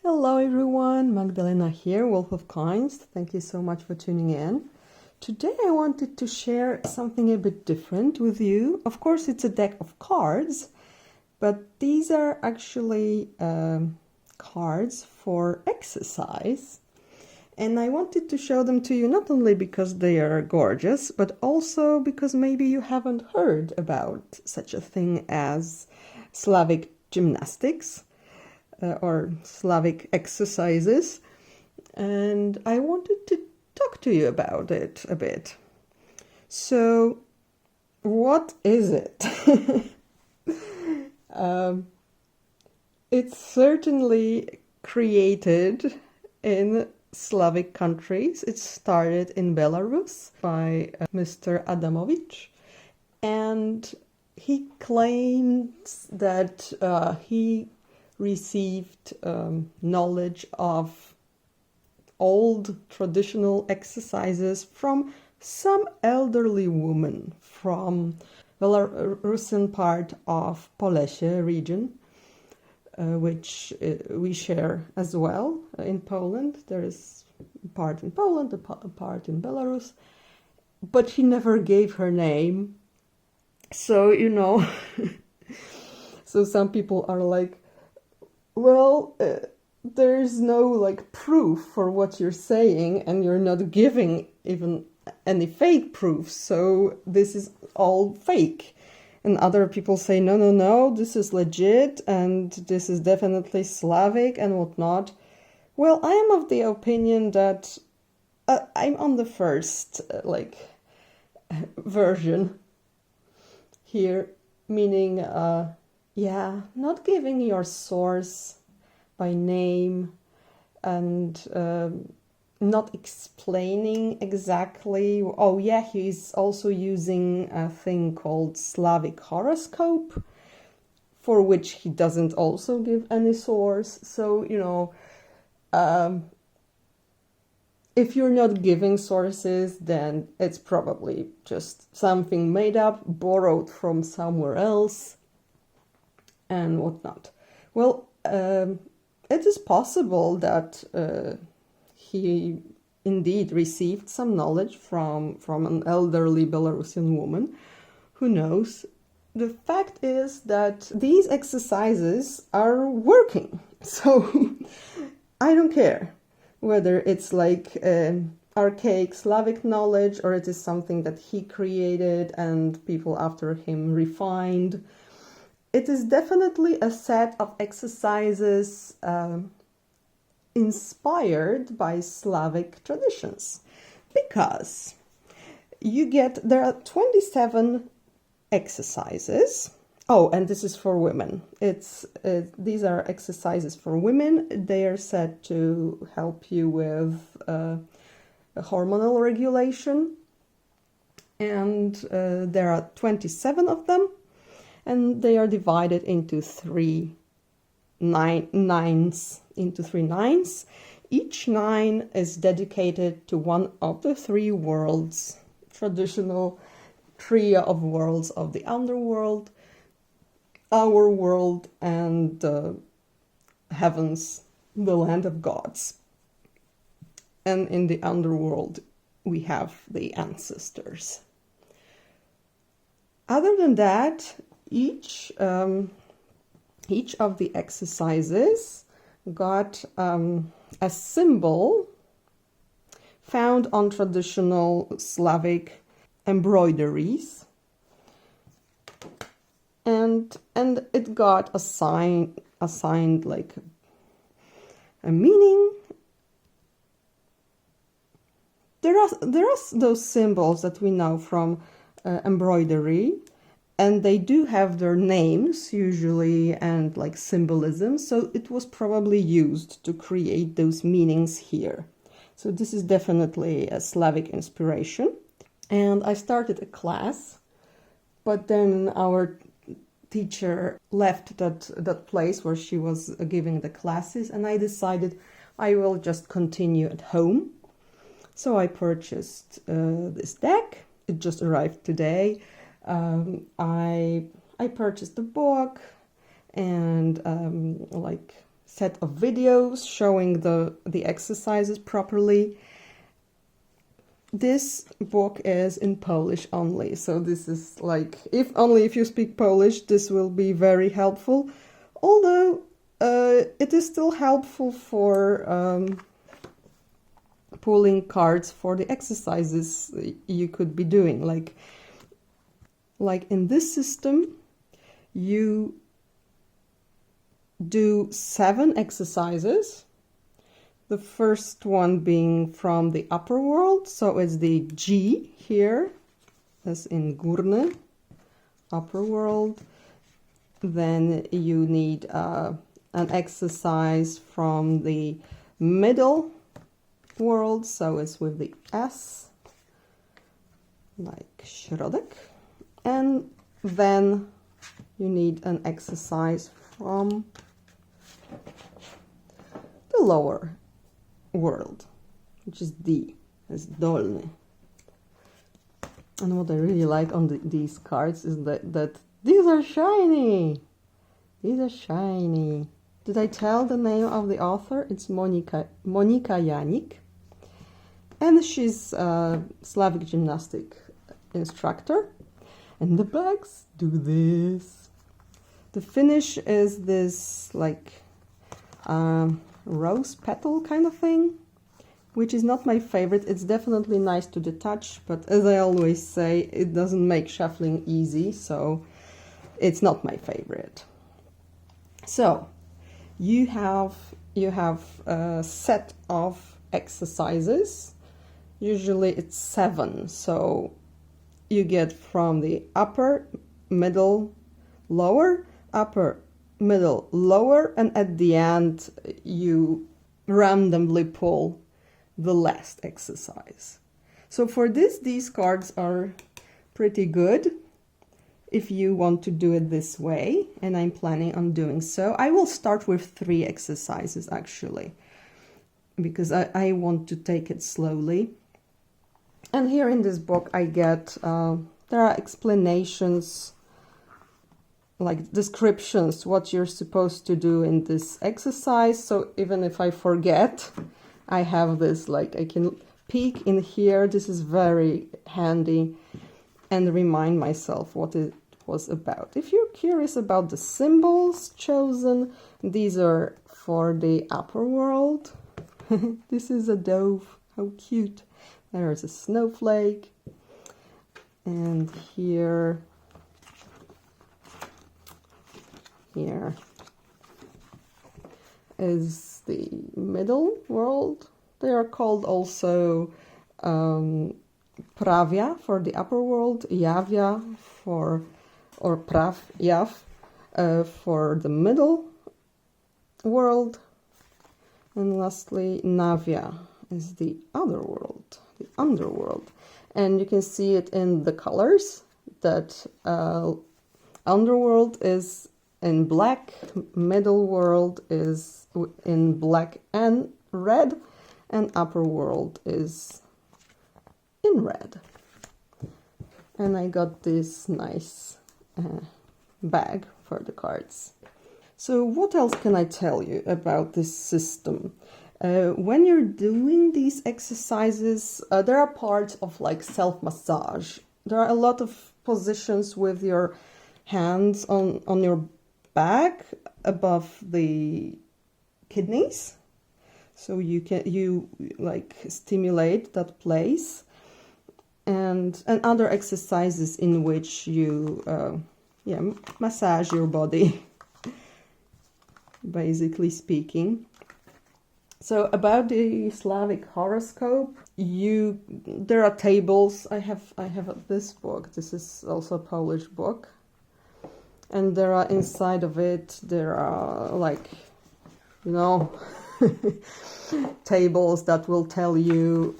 Hello everyone, Magdalena here, Wolf of Coins. Thank you so much for tuning in. Today I wanted to share something a bit different with you. Of course, it's a deck of cards, but these are actually cards for exercise. And I wanted to show them to you not only because they are gorgeous, but also because maybe you haven't heard about such a thing as Slavic gymnastics. Or Slavic exercises, and I wanted to talk to you about it a bit. So, what is it? It's certainly created in Slavic countries. It started in Belarus by Mr. Adamovich, and he claims that he received knowledge of old traditional exercises from some elderly woman from Belarusian part of Polessie region, which we share as well in Poland. There is a part in Poland, a part in Belarus, but she never gave her name. So, so some people are like, well, there's no proof for what you're saying, and you're not giving even any fake proof, so this is all fake. And other people say, no, this is legit, and this is definitely Slavic and whatnot. Well, I am of the opinion that I'm on the first version here, meaning not giving your source by name and not explaining exactly. Oh yeah, he's also using a thing called Slavic horoscope, for which he doesn't also give any source. So, if you're not giving sources, then it's probably just something made up, borrowed from somewhere else, and whatnot. Well, it is possible that he indeed received some knowledge from an elderly Belarusian woman. Who knows? The fact is that these exercises are working. So I don't care whether it's archaic Slavic knowledge or it is something that he created and people after him refined. It is definitely a set of exercises inspired by Slavic traditions, because there are 27 exercises. Oh, and this is for women. These are exercises for women. They are said to help you with hormonal regulation, and there are 27 of them. And they are divided into three nines. Each 9 is dedicated to one of the 3 worlds, traditional trio of worlds of the underworld, our world, and heavens, the land of gods. And in the underworld, we have the ancestors. Other than that, each of the exercises got a symbol found on traditional Slavic embroideries, and it got assigned like a meaning. There are those symbols that we know from embroidery, and they do have their names usually and symbolism, so it was probably used to create those meanings here. So this is definitely a Slavic inspiration. And I started a class, but then our teacher left that place where she was giving the classes, and I decided I will just continue at home. So I purchased this deck. It just arrived today. I purchased the book and set of videos showing the exercises properly. This book is in Polish only, so this is like, if you speak Polish, this will be very helpful. Although it is still helpful for pulling cards for the exercises you could be doing. Like in this system, you do 7 exercises. The first one being from the upper world, so it's the G here, as in górny, upper world. Then you need an exercise from the middle world, so it's with the S, like środek. And then you need an exercise from the lower world, which is D, is dolny. And what I really like on these cards is that these are shiny. These are shiny. Did I tell the name of the author? It's Monika Janik. And she's a Slavic gymnastic instructor. And the bags do this. The finish is this like rose petal kind of thing, which is not my favorite. It's definitely nice to the touch, but as I always say, it doesn't make shuffling easy, so it's not my favorite. So you have a set of exercises. Usually it's 7, so you get from the upper, middle, lower, upper, middle, lower, and at the end you randomly pull the last exercise. So for this, these cards are pretty good if you want to do it this way, and I'm planning on doing so. I will start with 3 exercises actually, because I want to take it slowly. And here in this book I get, there are explanations, like descriptions, what you're supposed to do in this exercise. So even if I forget, I have this, like I can peek in here. This is very handy, and remind myself what it was about. If you're curious about the symbols chosen, these are for the upper world. This is a dove, how cute. There's a snowflake, and here is the middle world. They are called also pravia for the upper world, javia for, or prav, jav for the middle world, and lastly navia is the other world, the underworld. And you can see it in the colors that underworld is in black, middle world is in black and red, and upper world is in red. And I got this nice bag for the cards. So what else can I tell you about this system? When you're doing these exercises, there are parts of like self-massage. There are a lot of positions with your hands on your back above the kidneys, so you like stimulate that place, and other exercises in which you massage your body, basically speaking. So about the Slavic horoscope, there are tables. I have this book. This is also a Polish book. And there are inside of it, there are like, you know, tables that will tell you,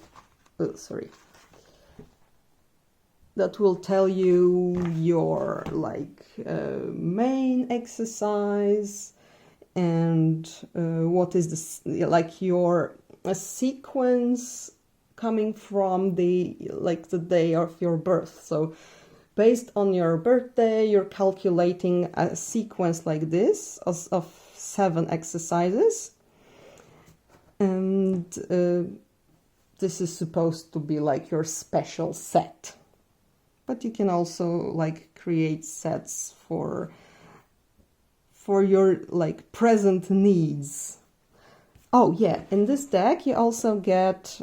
that will tell you your like main exercise, and what is like your sequence coming from the day of your birth. So based on your birthday, you're calculating a sequence like this of 7 exercises, and this is supposed to be like your special set, but you can also like create sets for your like present needs. Oh yeah, in this deck you also get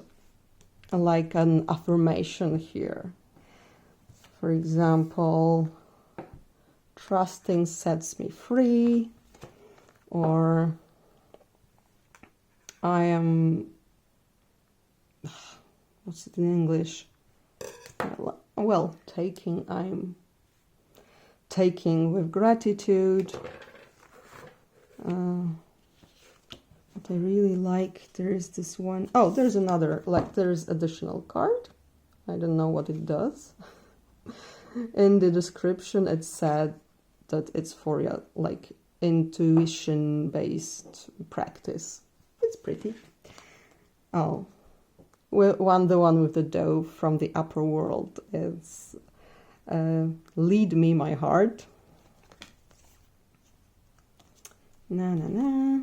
like an affirmation here. For example, trusting sets me free, or I am, what's it in English? Well, I'm taking with gratitude. What I really like, there is this one. Oh, there's another, like there's additional card. I don't know what it does. In the description it said that it's for like intuition based practice. It's pretty. Oh, well, the one with the dove from the upper world is lead me my heart. Na na na.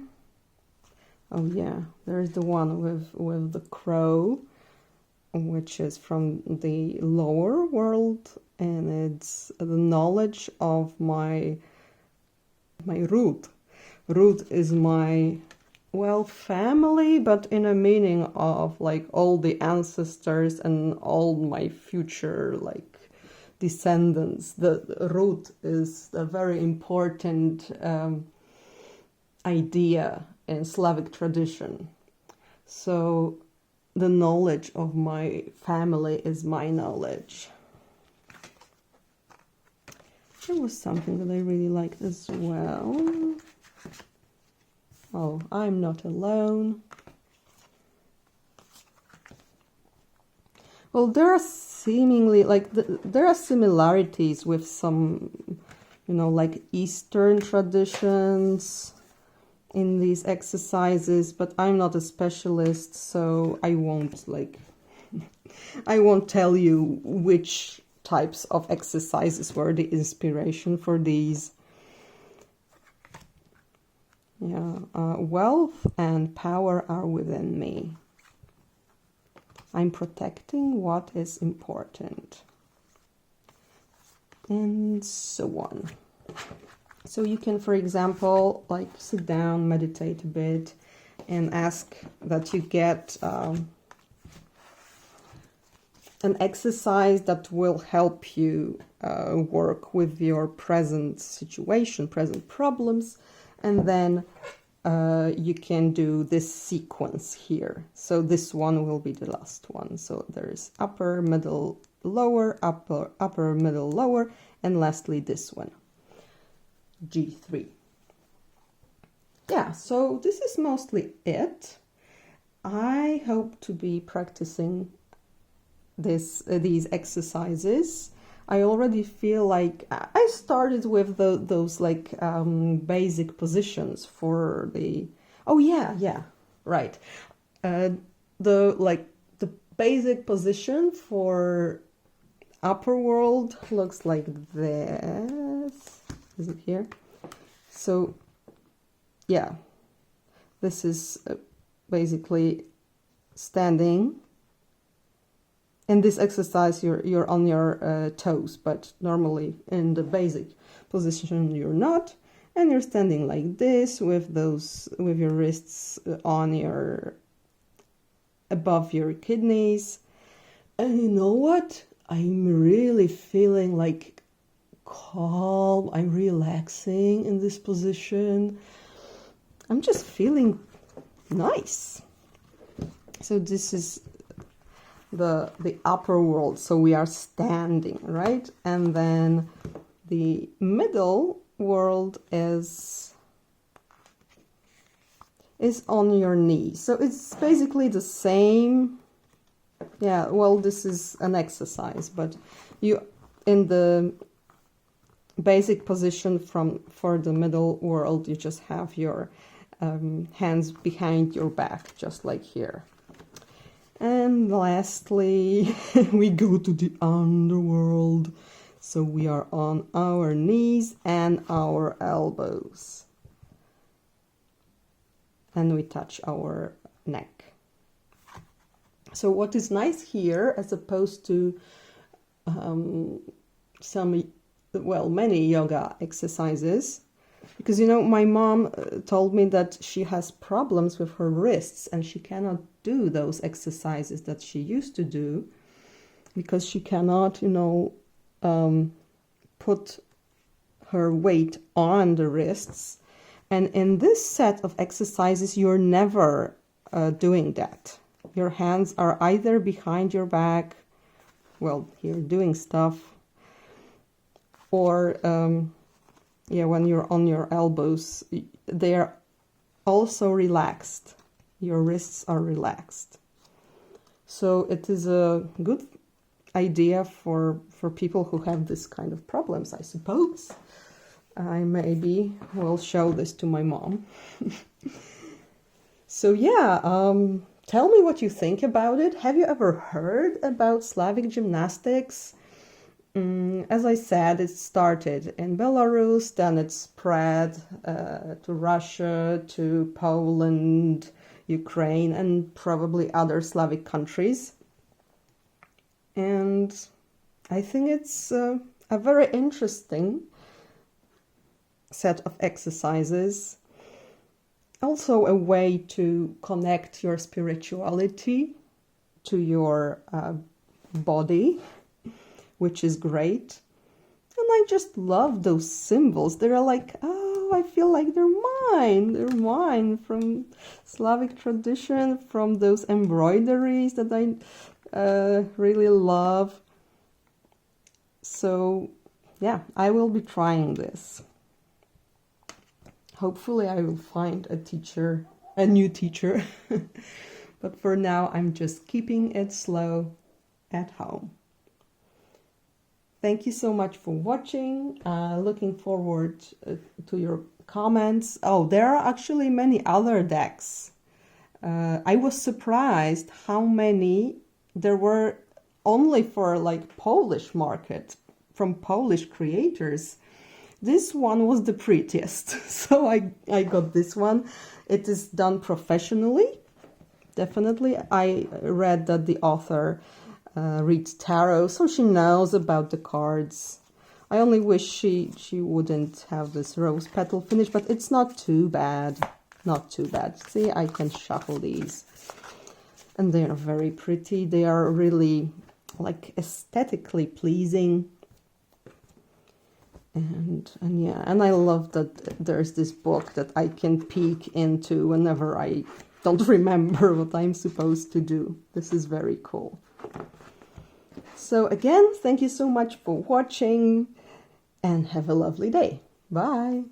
Oh yeah, there's the one with the crow, which is from the lower world, and it's the knowledge of my root. Root is my, well, family, but in a meaning of like all the ancestors and all my future like descendants. The root is a very important idea in Slavic tradition. So the knowledge of my family is my knowledge. There was something that I really liked as well. Oh, I'm not alone. Well, there are seemingly like there are similarities with some, you know, like Eastern traditions in these exercises, but I'm not a specialist, so I won't like I won't tell you which types of exercises were the inspiration for these. Yeah, wealth and power are within me. I'm protecting what is important, and so on. So you can, for example, like sit down, meditate a bit, and ask that you get an exercise that will help you work with your present situation, present problems, and then you can do this sequence here. So this one will be the last one. So there is upper, middle, lower, upper, middle, lower, and lastly this one. G3. Yeah, so this is mostly it. I hope to be practicing these exercises. I already feel like I started with those like basic positions for the, oh yeah, right. The basic position for upper world looks like this. Is it here? So yeah, this is basically standing. In this exercise you're on your toes, but normally in the basic position you're not, and you're standing like this with your wrists on your above your kidneys. And you know what? I'm really feeling like calm. I'm relaxing in this position. I'm just feeling nice. So this is the upper world. So we are standing, right? And then the middle world is on your knees. So it's basically the same. Yeah, well, this is an exercise, but you in the basic position for the middle world, you just have your hands behind your back, just like here. And lastly, we go to the underworld. So we are on our knees and our elbows. and we touch our neck. So what is nice here, as opposed to many yoga exercises, because my mom told me that she has problems with her wrists and she cannot do those exercises that she used to do because she cannot put her weight on the wrists. And in this set of exercises, you're never doing that. Your hands are either behind your back, you're doing stuff, or when you're on your elbows, they are also relaxed. Your wrists are relaxed. So it is a good idea for people who have this kind of problems, I suppose. I maybe will show this to my mom. So tell me what you think about it. Have you ever heard about Slavic gymnastics? As I said, it started in Belarus, then it spread to Russia, to Poland, Ukraine, and probably other Slavic countries. And I think it's a very interesting set of exercises. Also a way to connect your spirituality to your body, which is great. And I just love those symbols. They're like, I feel like they're mine. They're mine from Slavic tradition, from those embroideries that I really love. So I will be trying this. Hopefully I will find a new teacher. But for now, I'm just keeping it slow at home. Thank you so much for watching. Looking forward to your comments. Oh, there are actually many other decks. I was surprised how many there were only for Polish market, from Polish creators. This one was the prettiest, so I got this one. It is done professionally, definitely. I read that the author reads tarot, so she knows about the cards. I only wish she wouldn't have this rose petal finish, but it's not too bad. Not too bad. See, I can shuffle these. And they are very pretty. They are really aesthetically pleasing. And I love that there's this book that I can peek into whenever I don't remember what I'm supposed to do. This is very cool. So again, thank you so much for watching and have a lovely day. Bye.